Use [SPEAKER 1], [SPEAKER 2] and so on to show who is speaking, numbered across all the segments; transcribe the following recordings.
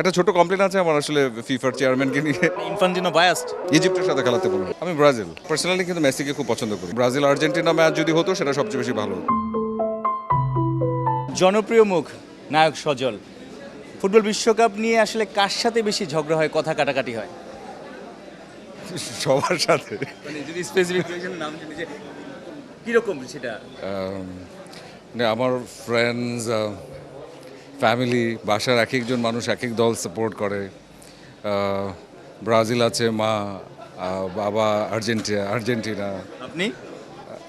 [SPEAKER 1] একটা ছোট কমপ্লেন আছে আমার আসলে ফিফার চেয়ারম্যানকে নিয়ে।
[SPEAKER 2] ইনফান্টিনো বায়াসড।
[SPEAKER 1] ইজিপ্টের সাথে খেলাতে বলবো। আমি ব্রাজিল পার্সোনালি, কিন্তু মেসিকে খুব পছন্দ করি। ব্রাজিল আর্জেন্টিনা ম্যাচ যদি হতো সেটা সবচেয়ে বেশি ভালো হতো।
[SPEAKER 2] জনপ্রিয় মুখ নায়ক সজল, ফুটবল বিশ্বকাপ নিয়ে আসলে কার সাথে বেশি ঝগড়া হয়, কথা কাটাকাটি হয়?
[SPEAKER 1] সবার সাথে।
[SPEAKER 2] মানে যদি স্পেসিফিক নাম শুনি যে কিরকম সেটা?
[SPEAKER 1] মানে আমার ফ্রেন্ডস, ফ্যামিলি, বাসার এক একজন মানুষ এক এক দল সাপোর্ট করে। ব্রাজিল আছে, মা, বাবা আর্জেন্টিনা।
[SPEAKER 2] আপনি?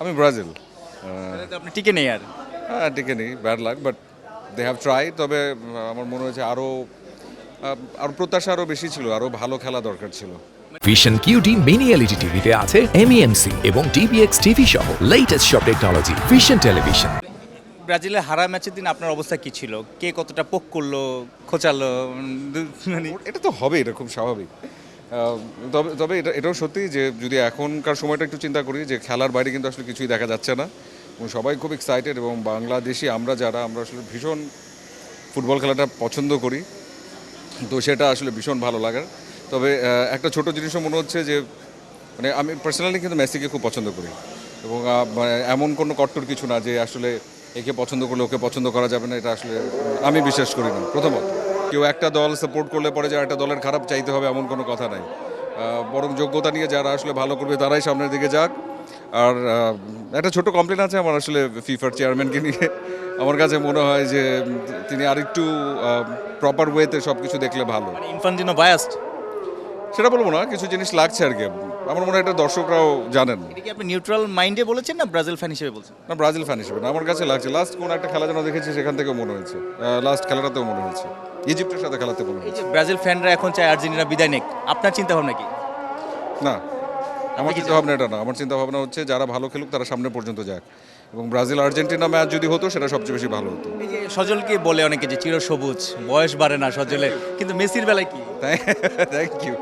[SPEAKER 1] আমি ব্রাজিল।
[SPEAKER 2] তাহলে তো আপনি টিকে নেই আর।
[SPEAKER 1] হ্যাঁ, টিকে নেই, bad luck, but they have try. তবে আমার মনে হয়েছে আরও প্রত্যাশা আরও বেশি ছিল, আরও ভালো খেলা দরকার ছিল।
[SPEAKER 3] ভিশন কিউটি মিনি এলইডি টিভিতে আছে এমইএমসি এবং ডিবিএক্স টিভি সহ লেটেস্ট সব টেকনোলজি। Vision television.
[SPEAKER 2] ব্রাজিলের হারা ম্যাচের দিন আপনার অবস্থা কি ছিল? কে কতটা পোক করলো, খোঁচালো, মানে
[SPEAKER 1] এটা তো হবে, এটা খুব স্বাভাবিক। তবে তবে এটাও সত্যি যে যদি এখনকার সময়টা একটু চিন্তা করি, যে খেলার বাইরে কিন্তু আসলে কিছুই দেখা যাচ্ছে না এবং সবাই খুব এক্সাইটেড। এবং বাংলাদেশি আমরা আসলে ভীষণ ফুটবল খেলাটা পছন্দ করি, তো সেটা আসলে ভীষণ ভালো লাগার। তবে একটা ছোট জিনিসও মনে হচ্ছে যে মানে আমি পার্সোনালি কিন্তু মেসিকে খুব পছন্দ করি এবং মানে এমন কোনো কট্টর কিছু না যে আসলে একে পছন্দ করলে ওকে পছন্দ করা যাবে না, এটা আসলে আমি বিশ্বাস করি না। প্রথমত, কেউ একটা দল সাপোর্ট করলে পরে যে একটা দলের খারাপ চাইতে হবে এমন কোনো কথা নাই। বরং যোগ্যতা নিয়ে যারা আসলে ভালো করবে তারাই সামনের দিকে যাক। আর একটা ছোট কমপ্লেন আছে আমার আসলে ফিফার চেয়ারম্যানকে নিয়ে। আমার কাছে মনে হয় যে তিনি আরেকটু প্রপার ওয়েতে সব কিছু দেখলে ভালো।
[SPEAKER 2] মানে ইনফান্টিনো বায়াসড।
[SPEAKER 1] সেটা বলবো না, কিছু জিনিস লাগছে আর কি। আমার মনে হয় এটা দর্শকরাও জানেন।
[SPEAKER 2] এটা কি আপনি নিউট্রাল মাইন্ডে বলেছেন না ব্রাজিল ফ্যান হিসেবে বলছেন?
[SPEAKER 1] না, ব্রাজিল ফ্যান হিসেবে না, আমার কাছে লাগছে লাস্ট কোন একটা খেলা যেন দেখেছি সেখান থেকেও মনে হয়েছে, লাস্ট খেলাটাতেও মনে হয়েছে ইজিপ্টের সাথে খেলাতে মনে
[SPEAKER 2] এই
[SPEAKER 1] হয়েছে।
[SPEAKER 2] যে ব্রাজিল ফ্যানরা এখন চায় আর্জেন্টিনা বিদায় নেক, আপনার চিন্তা ভাবনা কি?
[SPEAKER 1] না, আমার চিন্তা ভাবনা এটা না। আমার চিন্তা ভাবনা হচ্ছে যারা ভালো খেলুক তারা সামনে পর্যন্ত যাক, এবং ব্রাজিল আর্জেন্টিনা ম্যাচ যদি হতো সেটা সবচেয়ে বেশি ভালো হতো।
[SPEAKER 2] এই যে সজলকে বলে অনেকে যে চিরসবুজ, বয়স বাড়ে না সজলের, কিন্তু মেসির বেলায় কি?
[SPEAKER 1] Thank you.